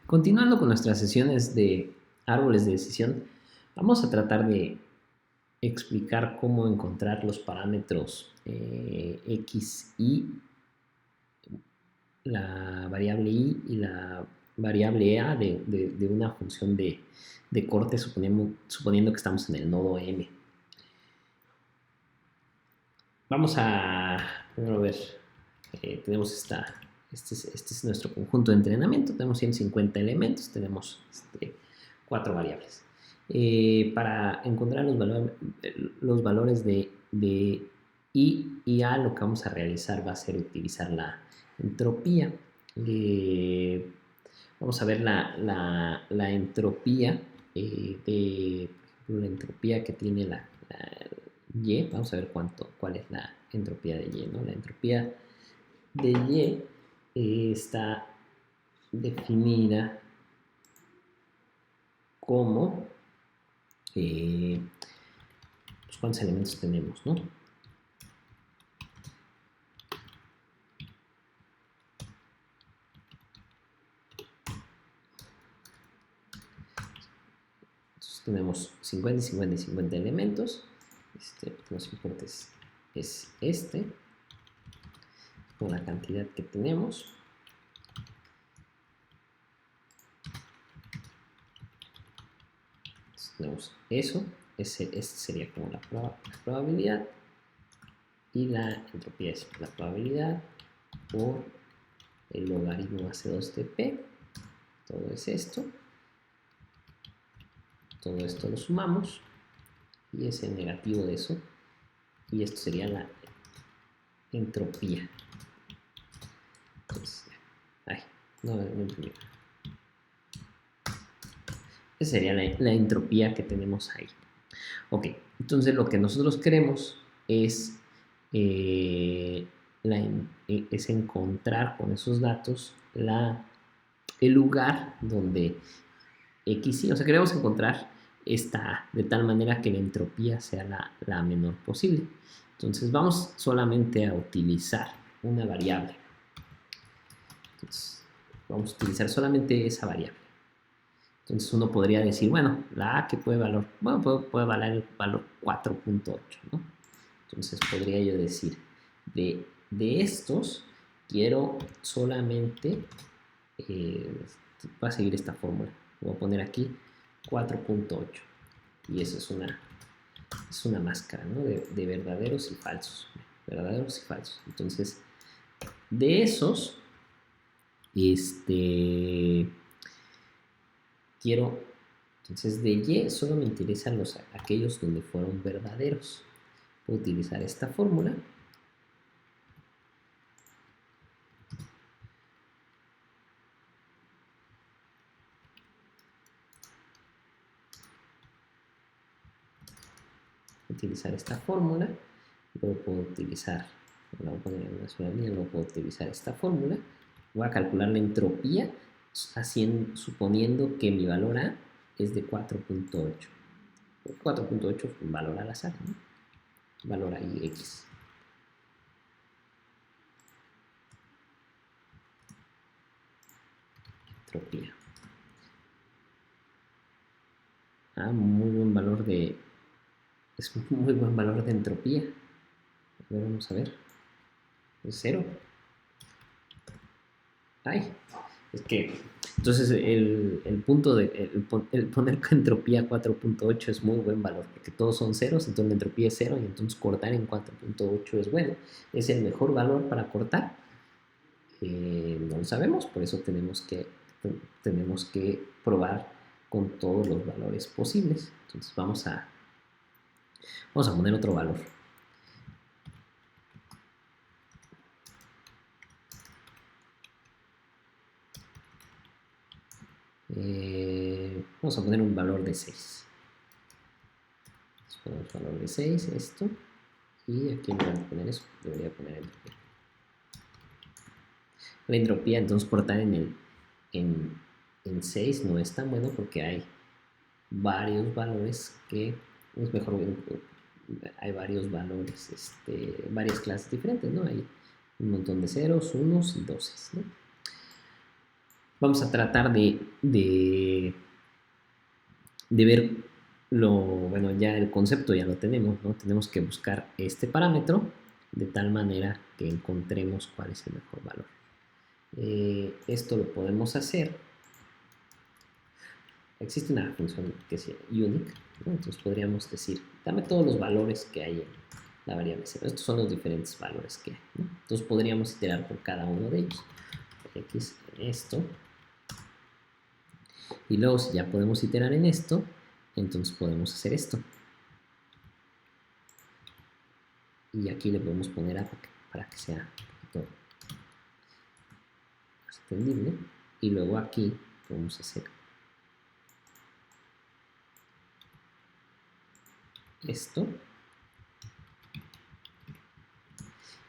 Continuando con nuestras sesiones de árboles de decisión, vamos a tratar de explicar cómo encontrar los parámetros x, y, la variable y la variable a de una función de corte, suponiendo que estamos en el nodo m. Vamos a primero ver, tenemos este es nuestro conjunto de entrenamiento, tenemos 150 elementos, tenemos 4 variables. Para encontrar los valores de I y A, lo que vamos a realizar va a ser utilizar la entropía. Vamos a ver la entropía la entropía que tiene la Y. Vamos a ver cuál es la entropía de Y, ¿no? La entropía de Y está definida como pues, cuántos elementos tenemos, ¿no? Entonces tenemos 50 y 50 y 50 elementos. Lo que nos importa es con la cantidad que tenemos. Entonces tenemos eso. Este sería como la probabilidad. Y la entropía es la probabilidad por el logaritmo AC2 de P. Todo es esto. Todo esto lo sumamos. Y es el negativo de eso. Y esto sería la entropía. Entonces, no imprimí. Esa sería la entropía que tenemos ahí. Ok, entonces lo que nosotros queremos es encontrar con esos datos el lugar donde X, y, o sea, queremos encontrar esta de tal manera que la entropía sea la menor posible. Entonces vamos solamente a utilizar una variable. Entonces vamos a utilizar solamente esa variable. Entonces uno podría decir, bueno, la A que puede valer el valor 4.8, ¿no? Entonces podría yo decir, de estos, quiero solamente, va a seguir esta fórmula, voy a poner aquí 4.8, y eso es una máscara, ¿no? De verdaderos y falsos, verdaderos y falsos. Entonces, de esos, quiero, entonces de Y solo me interesan aquellos donde fueron verdaderos. Puedo utilizar esta fórmula. Utilizar esta fórmula. Luego puedo utilizar, la voy a poner en una sola línea, luego puedo utilizar esta fórmula. Voy a calcular la entropía suponiendo que mi valor A es de 4.8. 4.8 es un valor al azar, ¿no? Valor ahí X. Entropía. Muy buen valor es un muy buen valor de entropía. A ver, vamos a ver. Es 0. Es que entonces el punto de el poner entropía 4.8 es muy buen valor, porque todos son ceros, entonces la entropía es 0, y entonces cortar en 4.8 es bueno. Es el mejor valor para cortar. No lo sabemos, por eso tenemos que probar con todos los valores posibles. Entonces vamos a poner otro valor. Vamos a poner un valor de 6. Ponemos valor de 6, esto. Y aquí no voy a poner eso, debería poner entropía. La entropía, entonces cortar en 6 no es tan bueno porque hay varios valores que es mejor, hay varios valores, varias clases diferentes, ¿no? Hay un montón de ceros, unos y doces, ¿no? vamos a tratar de ver bueno, ya el concepto ya lo tenemos, ¿no? Tenemos que buscar este parámetro de tal manera que encontremos cuál es el mejor valor. Esto lo podemos hacer. Existe una función que se llama unique, ¿no? Entonces podríamos decir, dame todos los valores que hay en la variable 0. Estos son los diferentes valores que hay, ¿no? Entonces podríamos iterar por cada uno de ellos. X en esto. Y luego si ya podemos iterar en esto, entonces podemos hacer esto. Y aquí le podemos poner A para que sea un poquito más entendible. Y luego aquí podemos hacer esto.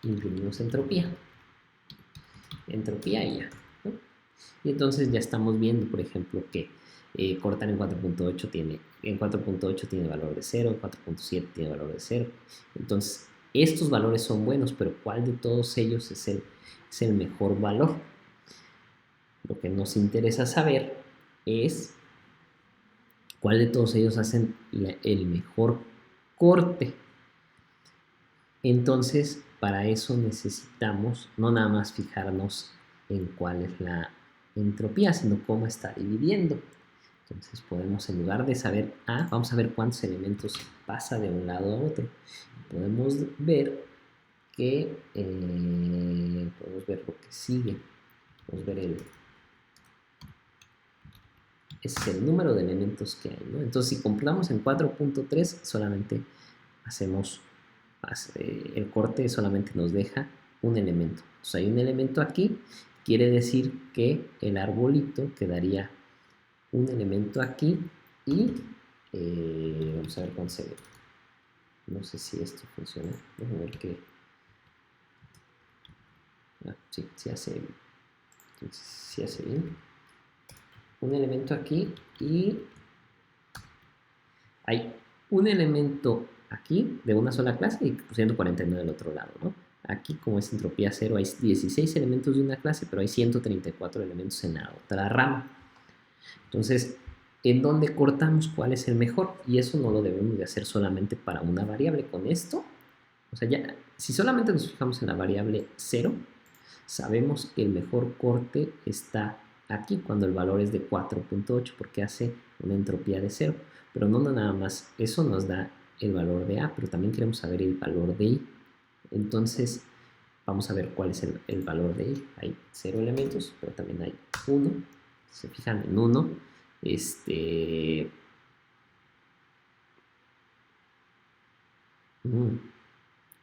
Imprimimos entropía. Entropía y ya, ¿no? Y entonces ya estamos viendo, por ejemplo, que cortar en 4.8 tiene valor de 0, en 4.7 tiene valor de 0. Entonces, estos valores son buenos, pero ¿cuál de todos ellos es el mejor valor? Lo que nos interesa saber es cuál de todos ellos hacen el mejor corte. Entonces, para eso necesitamos no nada más fijarnos en cuál es la entropía, sino cómo está dividiendo. Entonces podemos, en lugar de saber A, vamos a ver cuántos elementos pasa de un lado a otro. Podemos ver que podemos ver lo que sigue. Podemos ver es el número de elementos que hay, ¿no? Entonces, si completamos en 4.3, solamente hacemos el corte, solamente nos deja un elemento. Entonces, hay un elemento aquí, quiere decir que el arbolito quedaría un elemento aquí y vamos a ver cuánto se ve. No sé si esto funciona. Vamos a ver qué. Sí hace bien. Un elemento aquí y hay un elemento aquí de una sola clase y 149 del otro lado, ¿no? Aquí, como es entropía 0, hay 16 elementos de una clase, pero hay 134 elementos en la otra rama. Entonces, ¿en dónde cortamos? ¿Cuál es el mejor? Y eso no lo debemos de hacer solamente para una variable. Con esto, o sea, ya, si solamente nos fijamos en la variable 0, sabemos que el mejor corte está aquí cuando el valor es de 4.8 porque hace una entropía de 0. Pero no nada más, eso nos da el valor de A, pero también queremos saber el valor de I. Entonces, vamos a ver cuál es el valor de I. Hay 0 elementos, pero también hay 1. Si se fijan en 1,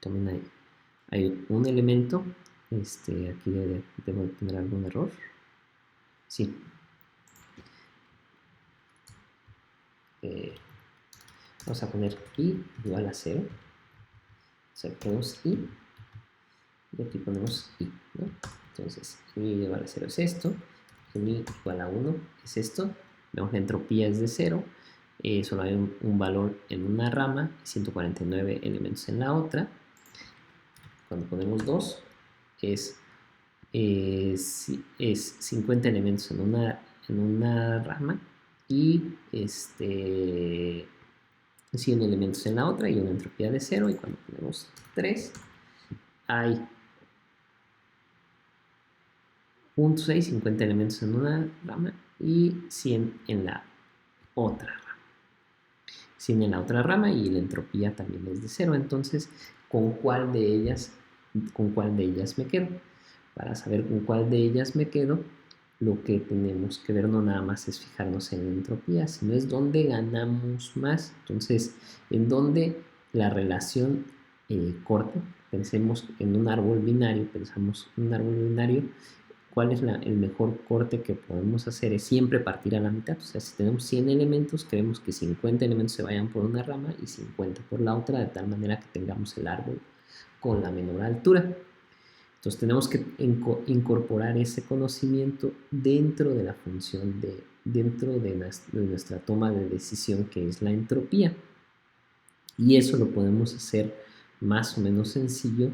también hay un elemento. Aquí debo tener algún error. Sí. Vamos a poner I igual a 0. O sea, ponemos I y aquí ponemos I, ¿no? Entonces, I igual a 0 es esto, I igual a 1 es esto. Vemos la entropía es de 0, solo hay un valor en una rama y 149 elementos en la otra. Cuando ponemos 2 es 50 elementos en una rama y 100 elementos en la otra y una entropía de 0. Y cuando ponemos 3 hay 0.6, 50 elementos en una rama y 100 en la otra rama. 100 en la otra rama y la entropía también es de 0. Entonces, ¿con cuál de ellas me quedo? Para saber con cuál de ellas me quedo, lo que tenemos que ver no nada más es fijarnos en la entropía, sino es dónde ganamos más. Entonces, en dónde la relación corta, pensemos en un árbol binario, ¿cuál es el mejor corte que podemos hacer? Es siempre partir a la mitad. O sea, si tenemos 100 elementos, queremos que 50 elementos se vayan por una rama y 50 por la otra, de tal manera que tengamos el árbol con la menor altura. Entonces tenemos que incorporar ese conocimiento dentro de la función, dentro de nuestra toma de decisión, que es la entropía. Y eso lo podemos hacer más o menos sencillo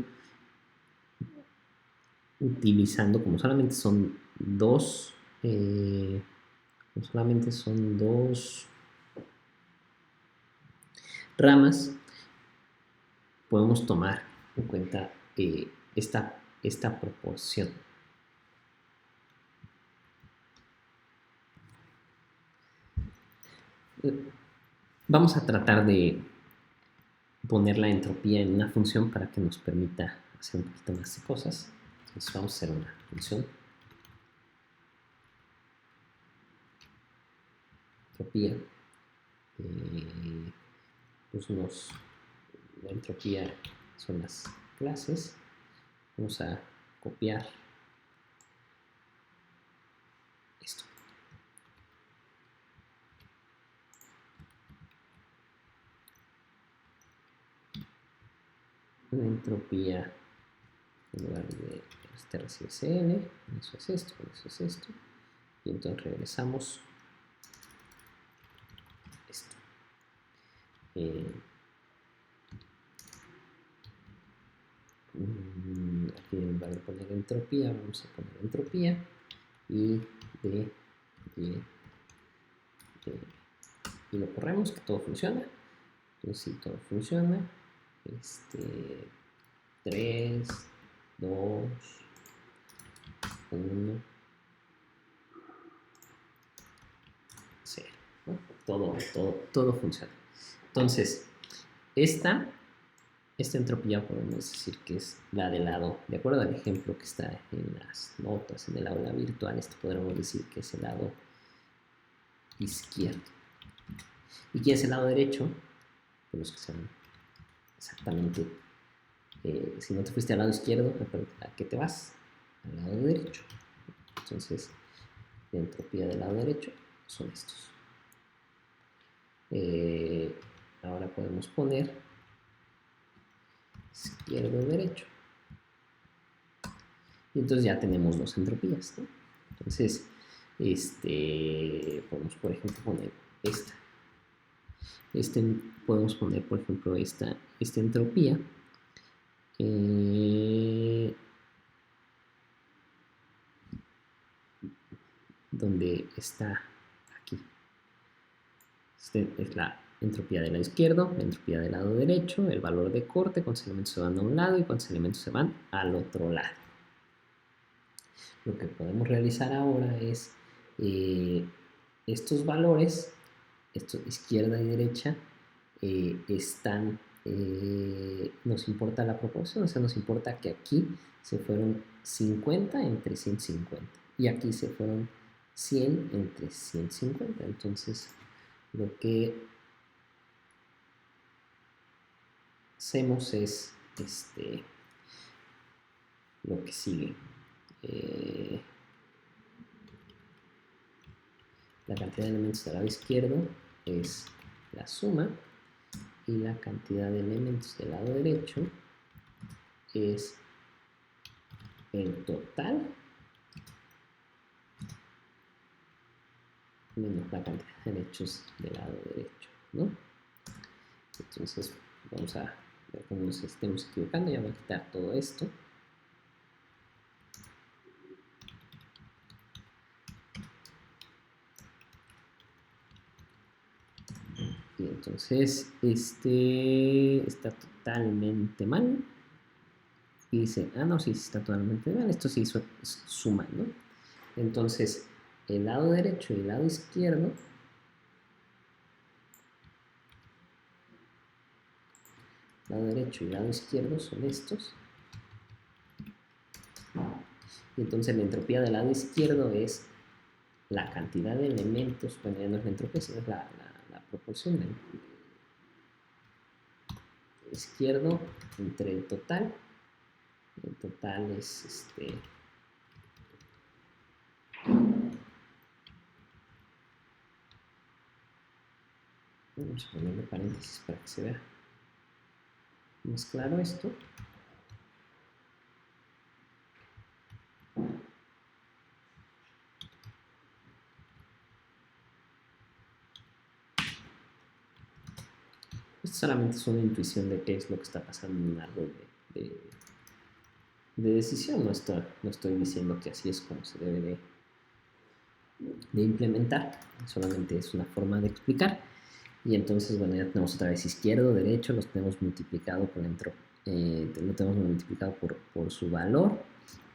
utilizando, como solamente son dos solamente son dos ramas, podemos tomar en cuenta esta proporción. Vamos a tratar de poner la entropía en una función para que nos permita hacer un poquito más de cosas. Entonces vamos a hacer una función entropía. Pues la entropía son las clases. Vamos a copiar esto. La entropía, en lugar de este recibe CN, eso es esto, eso es esto. Y entonces regresamos esto. Aquí en lugar de poner entropía, vamos a poner entropía y y lo corremos, que todo funciona. Entonces si todo funciona, 3, 2, 1, 0. ¿No? Todo funciona. Entonces, esta entropía podemos decir que es la del lado, de acuerdo al ejemplo que está en las notas, en el aula virtual, esto podremos decir que es el lado izquierdo. ¿Y quién es el lado derecho? Por los que saben exactamente, si no te fuiste al lado izquierdo, ¿a qué te vas? Al lado derecho. Entonces, la entropía del lado derecho son estos. Ahora podemos poner izquierdo, derecho. Y entonces ya tenemos dos entropías, ¿no? Entonces, podemos, por ejemplo, poner esta. Podemos poner, por ejemplo, esta entropía. Donde está aquí. Es la entropía del lado izquierdo, la entropía del lado derecho, el valor de corte, cuántos elementos se van a un lado y cuántos elementos se van al otro lado. Lo que podemos realizar ahora es estos valores, izquierda y derecha, nos importa la proporción, o sea, nos importa que aquí se fueron 50 entre 150 y aquí se fueron 100 entre 150. Entonces, lo que hacemos es lo que sigue. La cantidad de elementos del lado izquierdo es la suma y la cantidad de elementos del lado derecho es el total menos la cantidad de derechos del lado derecho, ¿no? Entonces vamos a ver cómo nos estemos equivocando. Ya voy a quitar todo esto. Y entonces está totalmente mal. Y dice, no, sí, está totalmente mal. Esto se hizo suma, ¿no? Entonces, el lado derecho y el lado izquierdo lado derecho y lado izquierdo son estos. Y entonces la entropía del lado izquierdo es la cantidad de elementos, bueno, ya no es la entropía, sino es la proporción del izquierdo entre el total. El total es vamos a ponerle paréntesis para que se vea más claro esto. Esto solamente es una intuición de qué es lo que está pasando en un árbol de decisión. No estoy diciendo que así es como se debe de implementar, solamente es una forma de explicar. Y entonces, bueno, ya tenemos otra vez izquierdo, derecho, los tenemos multiplicado por lo tenemos multiplicado por su valor.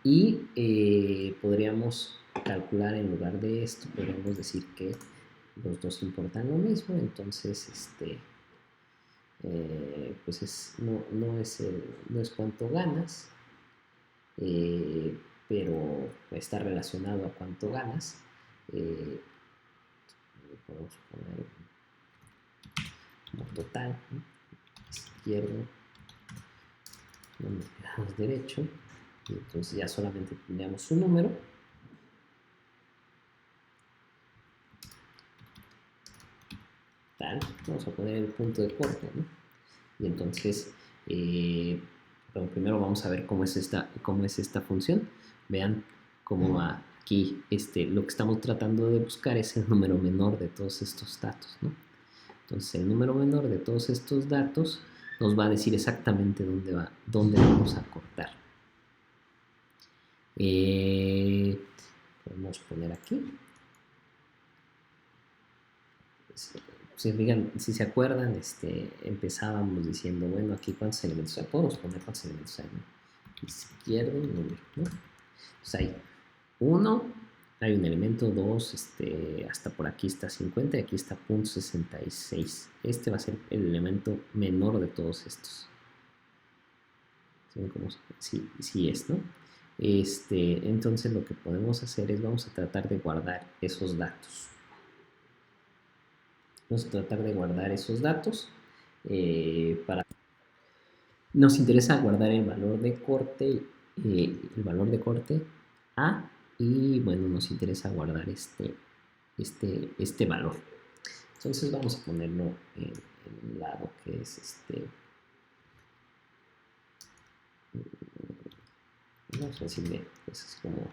Y podríamos calcular en lugar de esto, podríamos decir que los dos importan lo mismo, entonces pues no es cuánto ganas, eh, pero está relacionado a cuánto ganas. Podemos poner como total, ¿no? Izquierdo, multiplicamos derecho, y entonces ya solamente tendríamos un número. Tal, vamos a poner el punto de corte, ¿no? Y entonces, bueno, primero vamos a ver cómo es esta función. Vean cómo va aquí. Lo que estamos tratando de buscar es el número menor de todos estos datos, ¿no? Entonces, el número menor de todos estos datos nos va a decir exactamente dónde vamos a cortar. Podemos poner aquí. Si se acuerdan, empezábamos diciendo, bueno, aquí cuántos elementos hay, podemos poner cuántos elementos hay, ¿no? Izquierdo, número, ¿no? Entonces hay 1, hay un elemento, 2, hasta por aquí está 50 y aquí está .66. Este va a ser el elemento menor de todos estos. ¿Saben cómo? Sí es, ¿no? Entonces lo que podemos hacer es, vamos a tratar de guardar esos datos. Vamos a tratar de guardar esos datos nos interesa guardar el valor de corte A, y bueno, nos interesa guardar este valor. Entonces vamos a ponerlo en un lado que es vamos a decirle, pues es como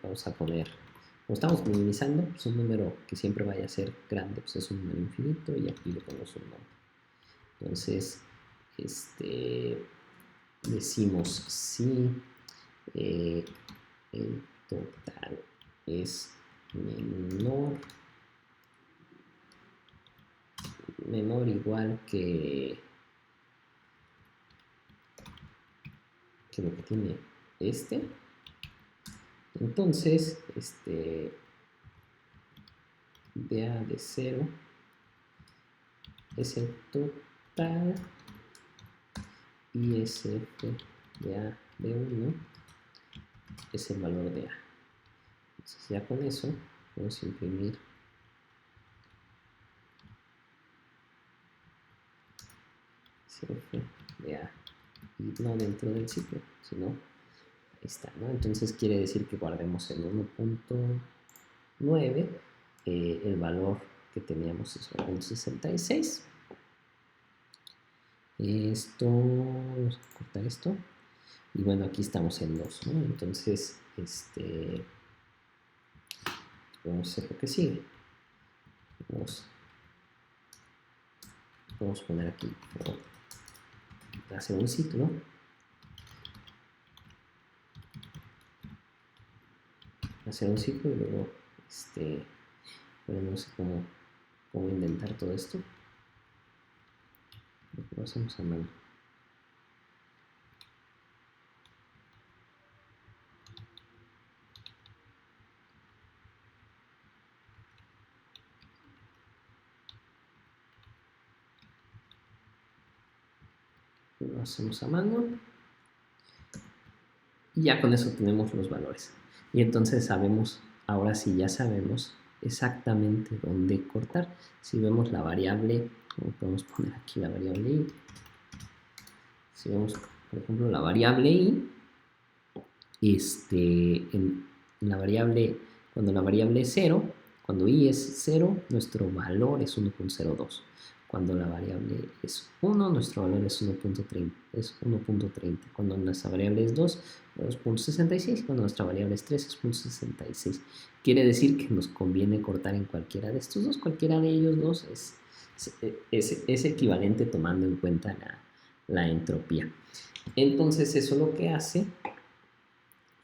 vamos a poner, como estamos minimizando, pues un número que siempre vaya a ser grande, pues es un número infinito, y aquí le ponemos un nombre. Entonces, decimos si el total es menor igual que lo que tiene entonces DA de 0 es el total, y SF de A de 1 es el valor de A. Entonces ya con eso vamos a imprimir SF de A, y no dentro del ciclo, sino ahí está, ¿no? Entonces quiere decir que guardemos en 1.9 el valor que teníamos es 1.66. Vamos a cortar esto, y bueno, aquí estamos en 2, ¿no? Entonces vamos a hacer lo que sigue. Vamos a poner aquí, hacer un ciclo, y luego bueno, no sé cómo inventar todo esto, lo hacemos a mano. Lo hacemos a mano, y ya con eso tenemos los valores, y entonces ahora sí ya sabemos exactamente dónde cortar. Si vemos la variable, como podemos poner aquí la variable i, si vemos por ejemplo la variable i, en la variable, cuando la variable es 0, cuando i es 0, nuestro valor es 1.02. Cuando la variable es 1, nuestro valor es 1.30. Cuando nuestra variable es 2, es 0.66. Cuando nuestra variable es 3, es 0.66. Quiere decir que nos conviene cortar en cualquiera de estos dos. Cualquiera de ellos dos es equivalente tomando en cuenta la entropía. Entonces eso lo que hace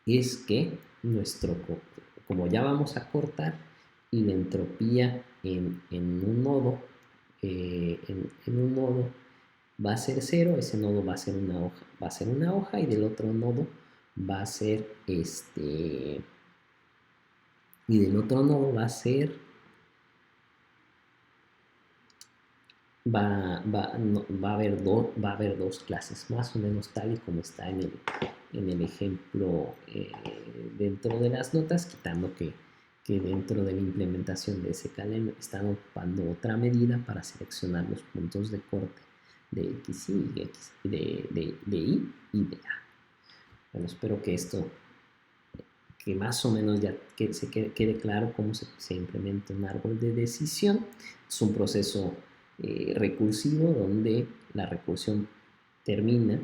es que como ya vamos a cortar y la entropía en un nodo, en un nodo va a ser cero, ese nodo va a ser una hoja y del otro nodo va a ser y del otro nodo va a ser va a haber dos clases, más o menos tal y como está en el ejemplo dentro de las notas, quitando que dentro de la implementación de SKLM están ocupando otra medida para seleccionar los puntos de corte de X, Y, X, de Y y de A. Bueno, espero que esto, que más o menos ya quede claro cómo se implementa un árbol de decisión. Es un proceso recursivo donde la recursión termina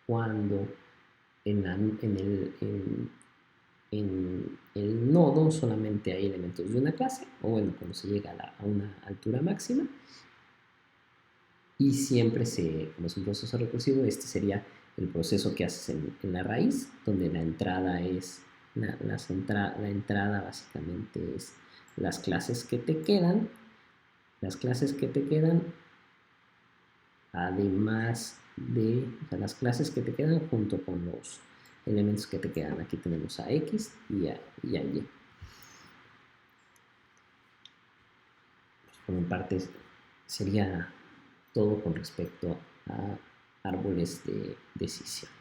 cuando en el nodo solamente hay elementos de una clase, o bueno, cuando se llega a una altura máxima, y siempre como es un proceso recursivo, este sería el proceso que haces en la raíz, donde la entrada es, la entrada básicamente es las clases que te quedan, además de, o sea, las clases que te quedan junto con los elementos que te quedan. Aquí tenemos a X y a Y. Por mi parte sería todo con respecto a árboles de decisión.